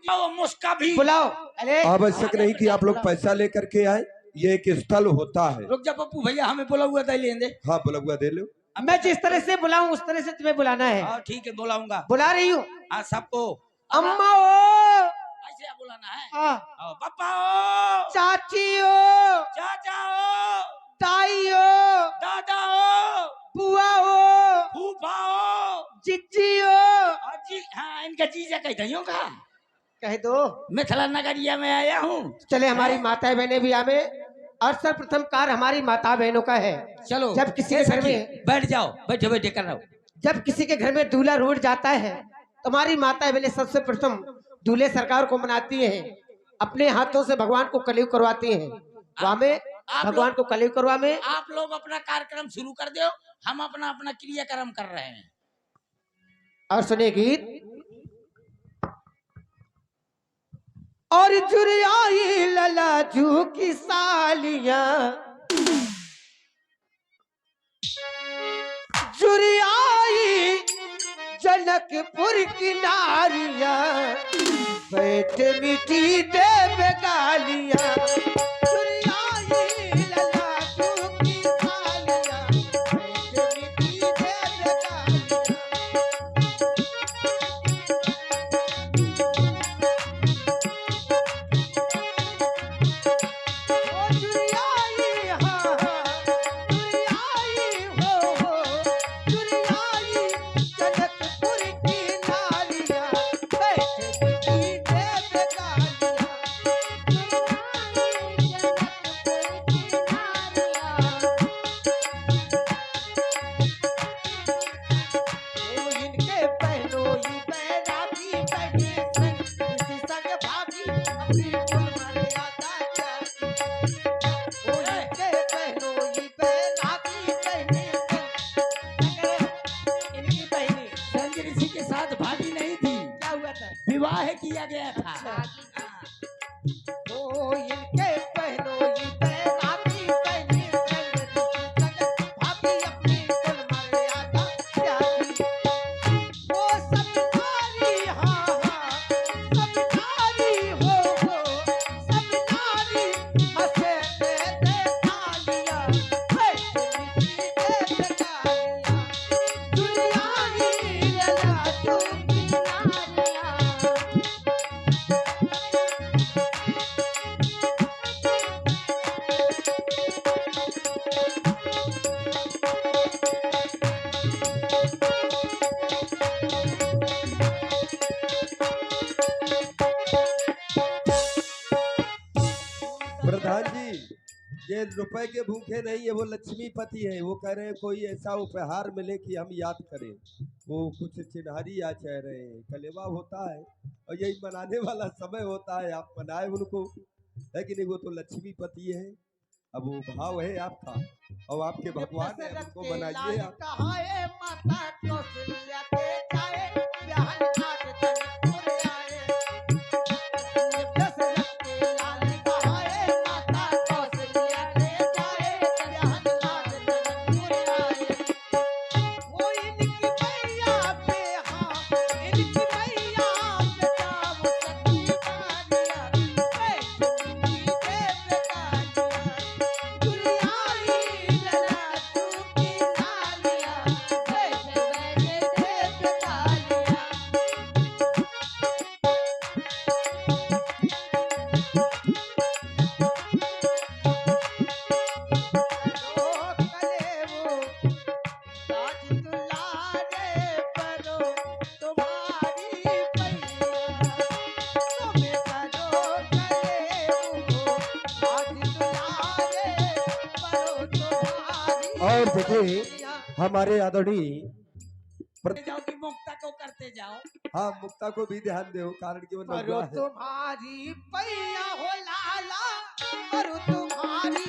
मुस्का भी बुलाओ। अरे आवश्यक नहीं कि आप लोग पैसा लेकर के आए, ये एक स्थल होता है। रुक जा पप्पू भैया, हमें बोला हुआ था लेंदे। हाँ बुला हुआ दे लो। मैं जिस तरह से बुलाऊं उस तरह से तुम्हें बुलाना है। हाँ ठीक है, बुलाऊंगा। बुला रही हूँ। हाँ सबको अम्मा ओ, ऐसे बुलाना है। हाँ, पापा ओ, चाची ओ, चाचा ओ, ताई ओ, दादा ओ, बुआ ओ, फूफा ओ, जिज्जी ओ। जी हाँ, इनका जीजा कह दइयो का कह दो। मिथिला नगरिया में आया हूँ। चले हमारी माता बहनें भी आवे और सर्वप्रथम कार्य हमारी माता बहनों का है। चलो जब किसी के घर में बैठ जाओ, बैठे बैठे कर रहा हूँ। जब किसी के घर में दूल्हा रूठ जाता है तो हमारी माता बहनें सबसे प्रथम दूल्हे सरकार को मनाती है, अपने हाथों से भगवान को कलयुग करवाती है। वहाँ में भगवान को कलयुग करवा में आप लोग अपना कार्यक्रम शुरू कर दो, हम अपना अपना क्रियाक्रम कर रहे हैं। और सुनिए गीत। और जुरियाई ललाजू की सालियां, जुरियाई जनकपुर की नारियां, बैठ मिठी देव गालियां। जुरियाई ललाजू की सालियां, बैठ मिठी देव गालियां। ओ जुरियाई हाँ हाँ, जुरियाई हो, जुरियाई जनकपुर की नारियां, बैठ मिठी देव गालियां। जुरियाई जनकपुर की नारियां। ओ इनके पहलोई बैरागी बने संग, किसी संग भागी अपनी कुल मर्यादा त्यागी। ओ इनके पहलोई बैरागी बने संग, अगर इनकी बहनी संग ऋषि के साथ भागी नहीं थी, क्या हुआ था? विवाह किया गया था। हाँ। ओ इनके पहलोई बैरागी बने संग, किसी संग भागी अपनी कुल मर्यादा त्यागी। ओ सब नारी हाँ हाँ, सब नारी हो, सब नारी हंसे दे तालियां, बैठ मिठी देव गालियां। दुनियाई ललाजू की नारियां। प्रधान जी, ये रुपए के भूखे नहीं है, वो लक्ष्मीपति है। वो कह रहे हैं कोई ऐसा उपहार मिले कि हम याद करें। वो कुछ चिन्हारी या चाह रहे हैं, कलेवा होता है और यही मनाने वाला समय होता है, आप मनाए उनको, है कि नहीं। वो तो लक्ष्मीपति है। अब वो भाव है आपका और आपके भगवान है, उनको मनाइए आप। कहाँ है माता कौशल्या के जाए, ब्याहन आज जनकपुर आए। दशरथ के लाल कहाँ है माता कौशल्या के जाए, ब्याहन आज जनकपुर आए। वो इनकी मैया पे हाँ, इनकी मैया पे जाओ सखी बारियां, बैठ मिठी देव गालियां। दुनियाई ललाजू की सालियां, बैठ बैठ देव गालियां। ओ कलेवो राज दुलारे परो तुम्हारी पैया, तुम्हें करो कलेवो राज दुलारे परो तुम्हारी और देखिए पैया। हमारे आदरणीय जाओ कि मुक्ता को करते जाओ। हाँ, मुक्ता को भी ध्यान दो, कारण कि वो करो नवविवाह है। तुम्हारी पैया हो लाला, करो तुम्हारी।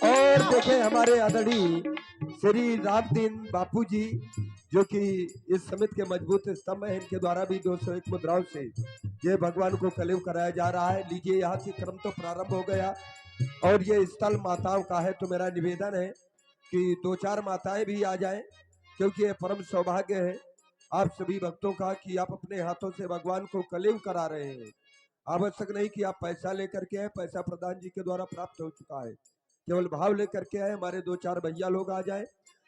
और देखे हमारे आदरणीय श्री रामदीन बापू जी, जो कि इस समिति के मजबूत स्तंभ है, इनके द्वारा भी 201 मुद्राओं से ये भगवान को कलयुग कराया जा रहा है। लीजिए, यहाँ से क्रम तो प्रारंभ हो गया और ये स्थल माताओं का है, तो मेरा निवेदन है कि 2-4 माताएं भी आ जाएं, क्योंकि ये परम सौभाग्य है आप सभी भक्तों का कि आप अपने हाथों से भगवान को कलयुग करा रहे हैं। आवश्यक नहीं कि आप पैसा लेकर के आए, पैसा प्रधान जी के द्वारा प्राप्त हो चुका है। केवल भाव लेकर के आए, हमारे 2-4 भैया लोग आ जाए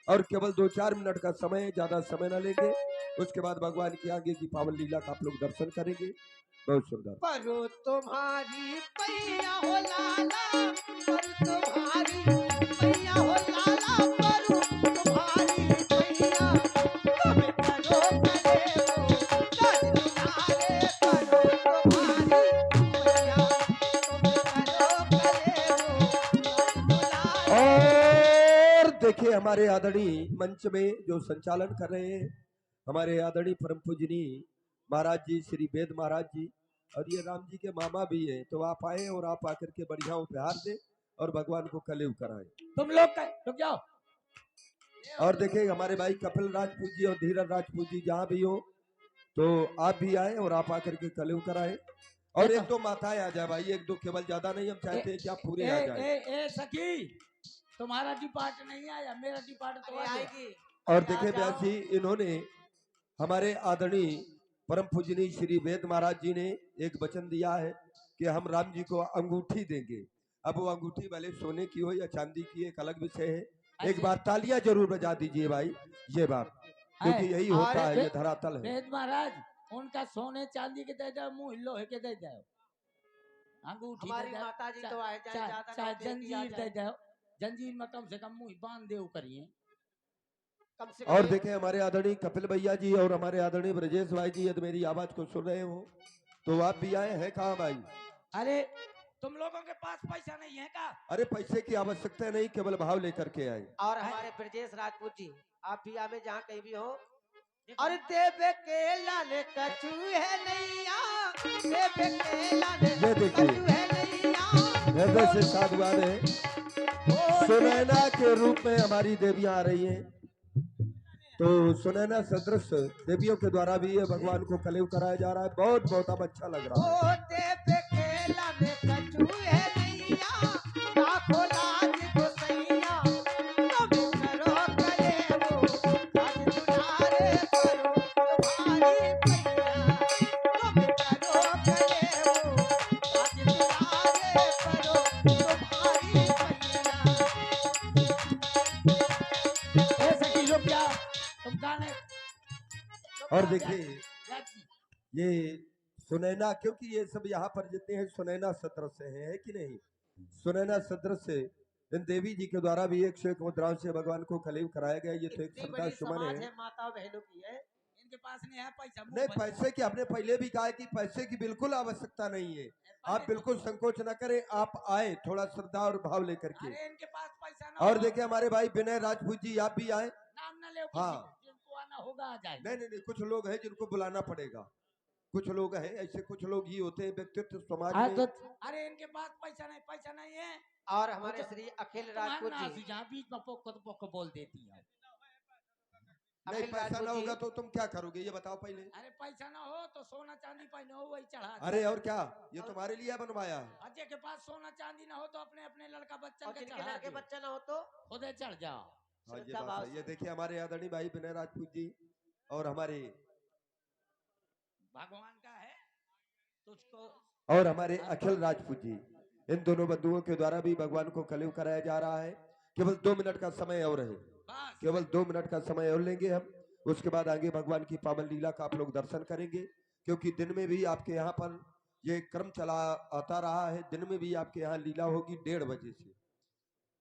और केवल 2-4 मिनट का समय, ज्यादा समय न लेंगे। उसके बाद भगवान की आगे की पावन लीला का आप लोग दर्शन करेंगे। बहुत सुंदर। परो तुम्हारी पैया हो लाला, पर तुम्हारी पैया हो लाला, परो तुम्हारी पैया, तुम करो करे वो दस दुलारे, परो तुम्हारी पैया, तुम करो करे वो दस दुलारे। और देखिए हमारे आदरणीय मंच में जो संचालन कर रहे हैं हमारे आदरणीय परम पूजनीय महाराज जी श्री वेद महाराज जी, और ये राम जी के मामा भी हैं, तो आप आए और आप आकर के बढ़िया उपहार दें और भगवान को कलेव कराएं। तुम लोग रुक जाओ। और देखिए हमारे भाई कपिल राजपूत जी और धीरज राजपूत जी जहाँ भी हो तो आप भी आए और आप आकर के कलेव कराएं। और एक दो माताएं आ जाए भाई, एक दो केवल, ज्यादा नहीं, हम चाहते हैं कि आप पूरे आ जाए। ए सखी, तुम्हारा डिपार्ट नहीं आया, मेरा डिपार्ट तो आएगी। और देखिए व्यास जी, इन्होंने हमारे आदरणीय परम पूजनीय श्री वेद महाराज जी ने एक वचन दिया है कि हम राम जी को अंगूठी देंगे। अब वो अंगूठी भले सोने की हो या चांदी की, एक अलग विषय है। एक बार तालियां जरूर बजा दीजिए भाई, ये बात, क्योंकि यही होता है, ये धरातल है। वेद महाराज, उनका सोने चांदी के दे दो, मुंह लोहे के दे दो, अंगूठी हमारी माता जी तो आए जाए, ज्यादा चाहे नहीं देती, आ जंजीर जाए। दे दो, जंजीर में कम से कम मुंह बांध दे करिए। कम से और कम देखें हमारे आदरणीय कपिल भैया जी और हमारे आदरणीय ब्रजेश भाई जी, यदि मेरी आवाज को सुन रहे हो तो आप भी आए हैं। कहाँ भाई? अरे तुम लोगों के पास पैसा नहीं है का? अरे पैसे की आवश्यकता नहीं, केवल भाव लेकर के आए। और हमारे ब्रजेश राजपूत जी, आप भी आवे जहाँ कहीं भी हो। और देवे के लाल कछु है नैया, देवे के लाल ये देखिए, कछु है नैया, हृदय से साधुवाद है। सुनैना के रूप में हमारी देवियां आ रही हैं, तो सुनैना सदृश देवियों के द्वारा भी ये भगवान को कलेव कराया जा रहा है। बहुत बहुत अब अच्छा लग रहा है। ओ देवे के लाल कछु है नैया, लाखों लाज गोसैया, तुम करो करे वो दस दुलारे, करो तुम्हारी पैया, तुम करो करे वो दस दुलारे, करो तुम्हारी पैया। ए सखी लोग क्या तुम गाने? और देखिए ये सुनैना, क्योंकि ये सब यहाँ पर जितने हैं सुनैना सदृश से हैं, है कि नहीं? सुनैना सदृश से इन देवी जी के द्वारा भी 101 मुद्राओं से भगवान को कलेव कराया गया। ये तो एक इतनी श्रद्धा बड़ी सुमन समाज है। है, माता बहनों की है। इनके पास नहीं है पैसा। नहीं, पैसे की आपने पहले भी कहा है कि पैसे की बिल्कुल आवश्यकता नहीं है। आप बिल्कुल संकोच न करें, आप आए थोड़ा श्रद्धा और भाव लेकर के। अरे इनके पास पैसा ना और हो। देखिए हमारे भाई विनय राजपूत जी, आप भी आए। नाम ना ले, हाँ। जिनको आना होगा आ जाए। नहीं नहीं नहीं, कुछ लोग हैं जिनको बुलाना पड़ेगा, कुछ लोग हैं ऐसे, कुछ लोग ही होते हैं व्यक्तित्व समाज में। अरे इनके पास पैसा नहीं है। और हमारे श्री अखिल राजपूत जी, जहाँ बीच में पोक बोल देती है। नहीं, अखिल पैसा ना राजपूत होगा जी, तो तुम क्या करोगे ये बताओ पहले। अरे पैसा ना हो तो सोना चांदी पहने हो वही चढ़ा दो। अरे और क्या, ये तुम्हारे लिए बनवाया है। अजय के पास सोना चांदी ना हो तो अपने अपने लड़का बच्चा और के जिनके चढ़ा लड़के दो, बच्चा ना हो तो खुदे चढ़ जाओ। हाँ ये श्रद्धा बात भाव है। से। ये देखिए हमारे आदरणीय भाई विनय राजपूत जी और हमारे भगवान का है तुझको। और हमारे अखिल राजपूत जी, इन दोनों बंधुओं के द्वारा भी भगवान को कलेव कराया जा रहा है। केवल 2 मिनट का समय और है, बस केवल 2 मिनट का समय और लेंगे हम। उसके बाद आगे भगवान की पावन लीला का आप लोग दर्शन करेंगे, क्योंकि दिन में भी आपके यहाँ पर ये क्रम चला आता रहा है। दिन में भी आपके यहाँ लीला होगी 1:30 बजे से,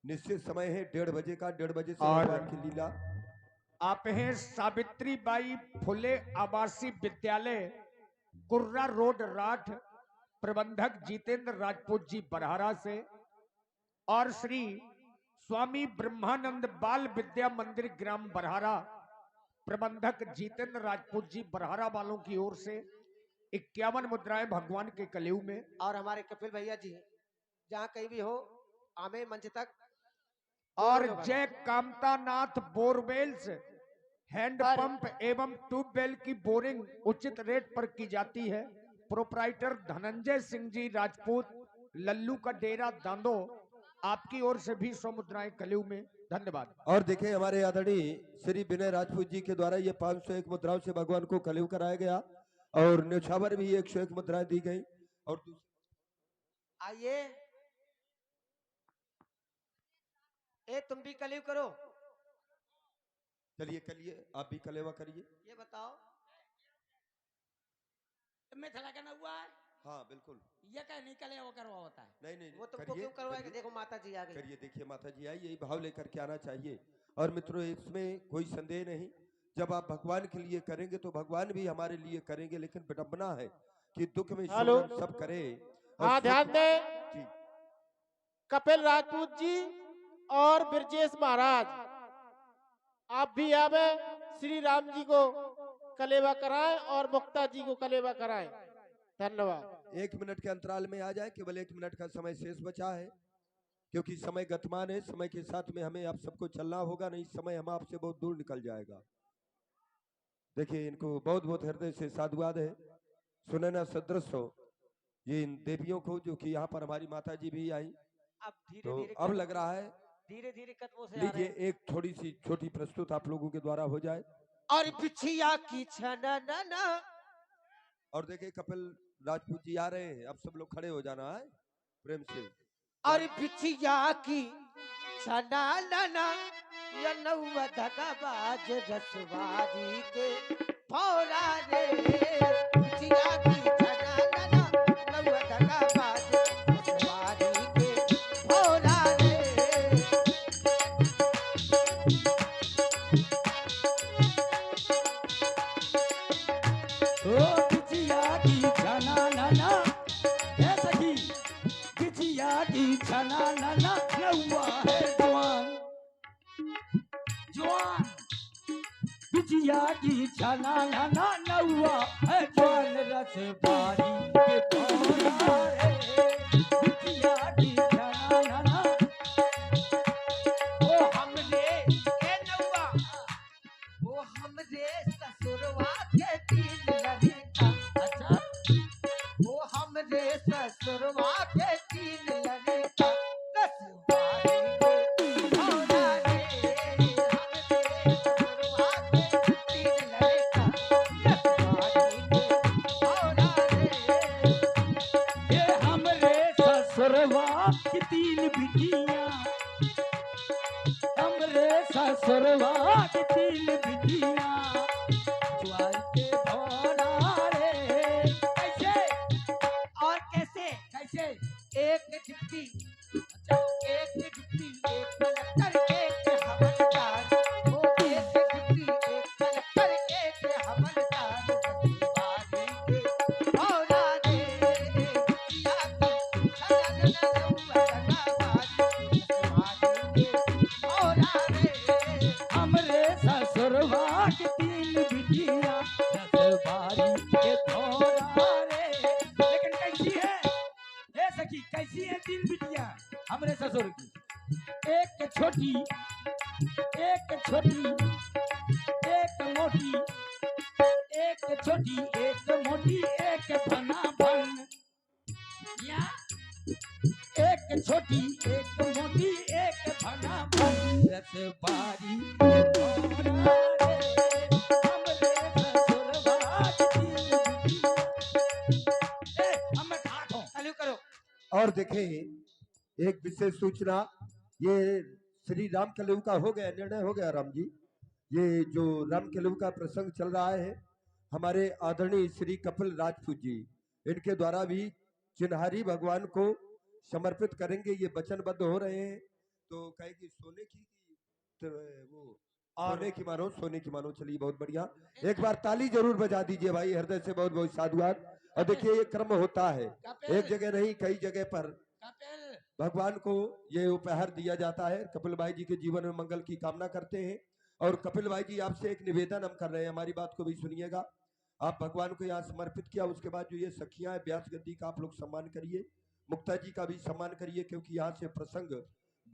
निश्चित समय है 1:30 बजे का। 1:30 बजे से और भगवान की लीला। आप हैं सावित्रीबाई फुले आवासीय विद्यालय, कुर्रा रोड, राठ, प्रबंधक जितेंद्र राजपूत जी बरहारा से, और श्री स्वामी ब्रह्मानंद बाल विद्या मंदिर ग्राम बरहारा, प्रबंधक जितेंद्र राजपूत जी बरहारा वालों की ओर से 51 मुद्राएं भगवान के कलेव में। और हमारे कपिल भैया जी, जहाँ कहीं भी हो आमे मंच तक। और जय कामतानाथ बोरवेल्स हैंडपंप एवं ट्यूबवेल की बोरिंग उचित रेट पर की जाती है। प्रोप्राइटर धनंजय सिंह जी राजपूत, लल्लू का डेरा दांदो, आपकी ओर से भी 100 मुद्राएं कलेव में। धन्यवाद। और देखें हमारे आदरणीय श्री विनय राजपूत जी के द्वारा ये 501 मुद्राओं से भगवान को कलेव कराया गया और न्यौछावर भी 101 मुद्राएं दी गई। और आइए, ए तुम भी कलेव करो। चलिए करिए, आप भी कलेवा करिए। ये बताओ, मिथिला का न हुआ है, हाँ बिल्कुल। ये कह नहीं कले वो करवा होता है। नहीं नहीं वो तुमको करिए, क्यों करवाएगा? करिए, देखो माता जी आ गई। करिए। देखिए माता जी आई, यही भाव लेकर के आना चाहिए। और मित्रों इसमें कोई संदेह नहीं, जब आप भगवान के लिए करेंगे तो भगवान भी हमारे लिए करेंगे। लेकिन विडंबना है कि दुख में हेलो। सिमरन सब करे और हाँ, सुख- ध्यान दें, जी कपिल राजपूत जी और ब्रजेश महाराज, आप भी आवे, श्री राम जी को कलेवा कराएं और मुक्ता जी को कलेवा कराएं। धन्यवाद। 1 मिनट के अंतराल में आ जाए, केवल 1 मिनट का समय शेष बचा है, क्योंकि समय गतिमान है। समय के साथ में हमें आप सबको चलना होगा, नहीं समय हम आपसे बहुत दूर निकल जाएगा। देखिए इनको बहुत बहुत हृदय से साधुवाद है। सुनैना सदृश हो ये इन देवियों को, जो कि यहाँ पर हमारी माता जी भी आई। अब धीरे तो धीरे अब लग रहा है धीरे धीरे कदमों से आ लीजिए रहे हैं। एक थोड़ी सी छोटी प्रस्तुत आप लोगों के द्वारा हो जाए। और बिछिया की छना ना, और देखिए कपिल राजपूत जी आ रहे हैं, अब सब लोग खड़े हो जाना है प्रेम से। और बिछिया की छना ना, ये नौवा धका बाज रसवारी के भौरा रे। बिछिया की छना ना, नौवा धका बाज रसवारी के भौरा रे। ओ बिचिया की छना नाना, ए सखी बिचिया की छना नाना, नौवा है जवान जवान। बिचिया की छना नाना, नौवा है जवान, रस बारी के भौरा रे। बिचिया की छना नाना, ओ हमरे ए नौवा, ओ हमरे ससुरवा के तीन लड़का। अच्छा ओ हमरे ससुरवा के तीन लड़का, रसवारी के भौरा रे। हमरे ससुरवा के तीन लड़का, रसवारी के भौरा रे। ये हमरे ससुरवा की तीन बिटियां, हमरे ससुरवा की तीन बिटियां, ज्वार के भौरा रे। कैसे और कैसे? कैसे? एक डिप्टी, एक डिप्टी, एक कलेक्टर, एक हवलदार। ओ एक डिप्टी, एक कलेक्टर, एक हवलदार, रसवारी के भौरा रे। बिटिया की छना ना, नौवा धका बाज रसवारी के भौरा रे। हमरे ससुरवा की तीन बिटियां, रसवारी के भौरा रे। लेकिन कैसी है ए सखी, कैसी है तीन बिटियां हमरे ससुर की? एक छोटी, एक छोटी, एक मोटी, एक छोटी, एक मोटी, एक भना भन। या एक छोटी, एक मोटी, एक भना भन, रसवारी के भौरा रे। हमरे ससुरवा की तीन बिटियां। ए, हम ठाठ हों। चालू करो। और देखें एक विशेष सूचना, ये श्री राम कलेव का हो गया, निर्णय हो गया राम जी। ये जो राम कलेव का प्रसंग चल रहा है, हमारे आदरणीय श्री कपिल राजपूत जी, इनके द्वारा भी चिन्हारी भगवान को समर्पित करेंगे। ये वचनबद्ध हो रहे हैं। तो कहेगी सोने की तो वो सोने की मानो, सोने की मानो। चलिए बहुत बढ़िया, एक बार ताली जरूर बजा दीजिए भाई, हृदय से बहुत बहुत साधुवाद। और देखिए ये क्रम होता है, एक जगह नहीं कई जगह पर कपिल भगवान को ये उपहार दिया जाता है। कपिल भाई जी के जीवन में मंगल की कामना करते हैं। और कपिल भाई जी आपसे एक निवेदन हम कर रहे हैं, हमारी बात को भी सुनिएगा। आप भगवान को यहाँ समर्पित किया, उसके बाद जो ये सखियां हैं, व्यास गद्दी का आप लोग सम्मान करिए, मुक्ता जी का भी सम्मान करिए, क्योंकि यहाँ से प्रसंग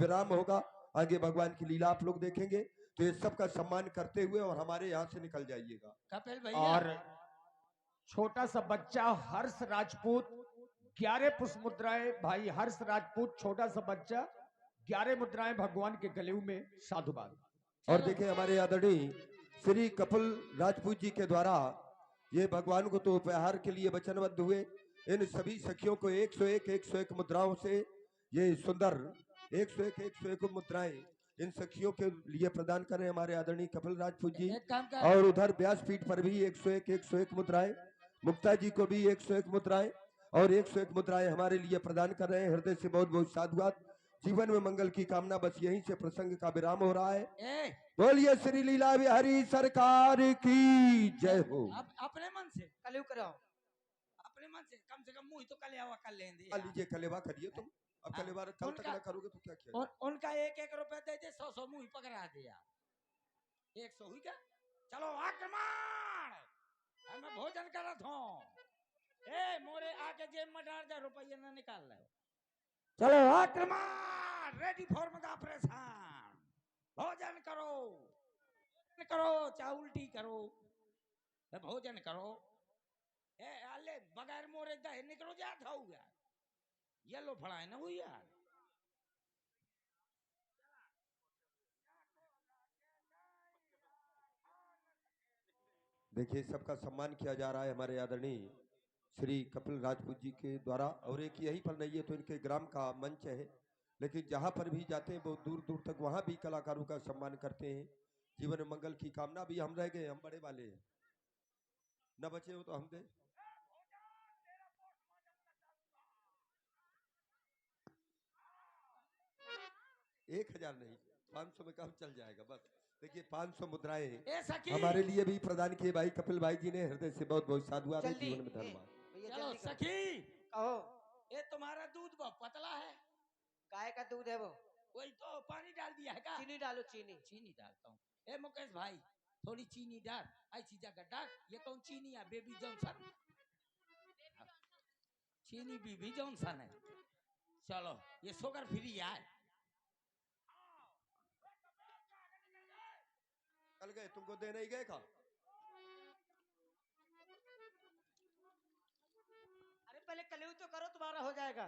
विराम होगा, आगे भगवान की लीला आप लोग देखेंगे। तो ये सबका सम्मान करते हुए और हमारे यहाँ से निकल जाइएगा। कपिल भैया, और छोटा सा बच्चा हर्ष राजपूत 11 पुष्प मुद्राएं, भाई हर्ष राजपूत छोटा सा बच्चा 11 मुद्राएं भगवान के गले में, साधुवाद। और देखिए हमारे आदरणीय श्री कपिल राजपूत जी के द्वारा ये भगवान को तो उपहार के लिए वचनबद्ध हुए, इन सभी सखियों को 101 मुद्राओं से ये सुंदर 101 मुद्राएं इन सखियों के लिए प्रदान करें हमारे आदरणीय कपिल राजपूत जी। एक काम कर, और उधर व्यासपीठ पर भी 101 मुद्राएं, मुक्ता जी को भी 101 मुद्राएं और 101 मुद्राएं हमारे लिए प्रदान कर रहे हैं। हृदय से बहुत बहुत साधुवाद। जीवन में मंगल की कामना। बस यहीं से प्रसंग का विराम हो रहा है। ए बोलिए श्री लीला बिहारी सरकार की जय हो। अब अपने मन से कलयुग कराओ। अपने मन से कम मुंह तो कलेवा कर लेंगे लीजिए कलेवा करिए तुम। अब हाँ, कलेवा कल तक उनका- ना करोगे तो क्या किया? उनका 1-1 रुपया दे दे, 100 मुंह पकड़ा दिया। 100 हुई क्या? चलो आक्रमण, मैं भोजन करत हूँ। ए मोरे आके जेब में डाल दे, रुपया ना निकाल ले। चलो आक्रमण, रेडी फॉर द ऑपरेशन। भोजन करो, चाहे उल्टी करो, भोजन करो। ए आले बगैर मोरे दहे निकलो जात हो यार, ये लो फड़ाए ना हुई यार। देखिए सबका सम्मान किया जा रहा है हमारे आदरणीय श्री कपिल राजपूत जी के द्वारा। और एक यहीं पर नहीं है तो इनके ग्राम का मंच है, लेकिन जहां पर भी जाते हैं बहुत दूर दूर तक वहां भी कलाकारों का सम्मान करते हैं। जीवन में मंगल की कामना भी। हम रह गए, हम बड़े वाले हैं, न बचे हो तो हम दे। एक 1000 नहीं, 500 में काम चल जाएगा बस। देखिए 500 मुद्राएं ए सखी, हमारे लिए भी प्रदान किए भाई कपिल भाई जी ने। हृदय से बहुत बहुत साधुवाद है। जल्दी जीवन में धन्यवाद। भैया चलो जल्दी करो। सखी, कहो। ये तुम्हारा दूध बहुत पतला है। गाय का दूध है वो। वही तो पानी डाल दिया है क्या? चीनी डालो, चीनी। चीनी डालता हूँ। ए मुकेश भाई, थोड़ी चीनी डाल, ऐसी जगह डाल। ये कौन चीनी है? Baby Johnson. चीनी बेबी जॉनसन है। चलो ये शुगर फ्री है। कल गए, तुमको दे नहीं गए का? अरे पहले कलयुग तो करो, तुम्हारा हो जाएगा।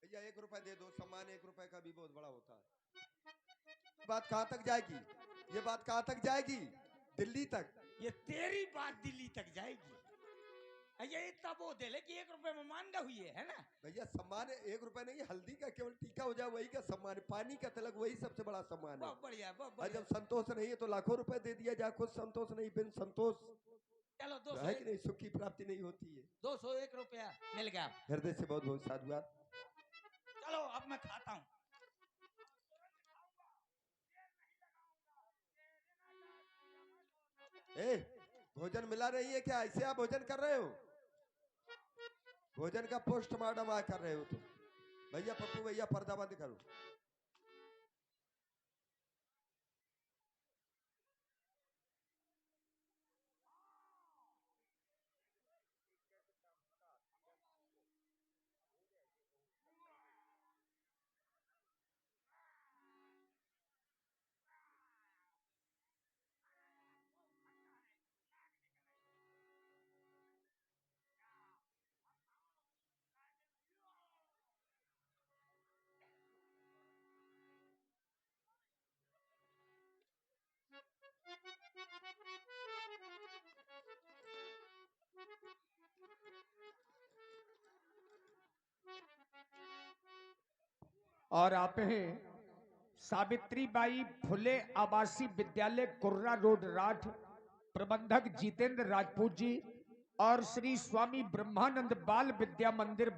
भैया 1 रुपए दे दो। सम्मान 1 रुपए का भी बहुत बड़ा होता है। बात कहाँ तक जाएगी? ये बात कहाँ तक जाएगी? दिल्ली तक। ये तेरी बात दिल्ली तक जाएगी। ये इतना वो दे ले कि 1 रुपए में मान हुई है ना? भैया सम्मान 1 रुपए नहीं, हल्दी का केवल टीका हो जाए वही का सम्मान है। पानी का तिलक वही सबसे बड़ा सम्मान है। बहुत बढ़िया, बहुत और बढ़िया। जब संतोष नहीं है तो लाखों रुपए दे दिया जाए, खुद संतोष नहीं, बिन संतोष चलो है कि नहीं, सुख की प्राप्ति नहीं होती है। 201 रुपया मिल गया। हृदय से बहुत बहुत साधुवाद। चलो अब मैं खाता हूँ। ए, भोजन मिला नहीं है क्या? ऐसे आप भोजन कर रहे हो? भोजन का पोस्टमार्टम आ कर रहे हो तुम। भैया पप्पू भैया पर्दा बंद करो। और आप हैं सावित्रीबाई फुले आवासीय विद्यालय कुर्रा रोड राठ, प्रबंधक जितेंद्र राजपूत जी और श्री स्वामी ब्रह्मानंद बाल विद्या मंदिर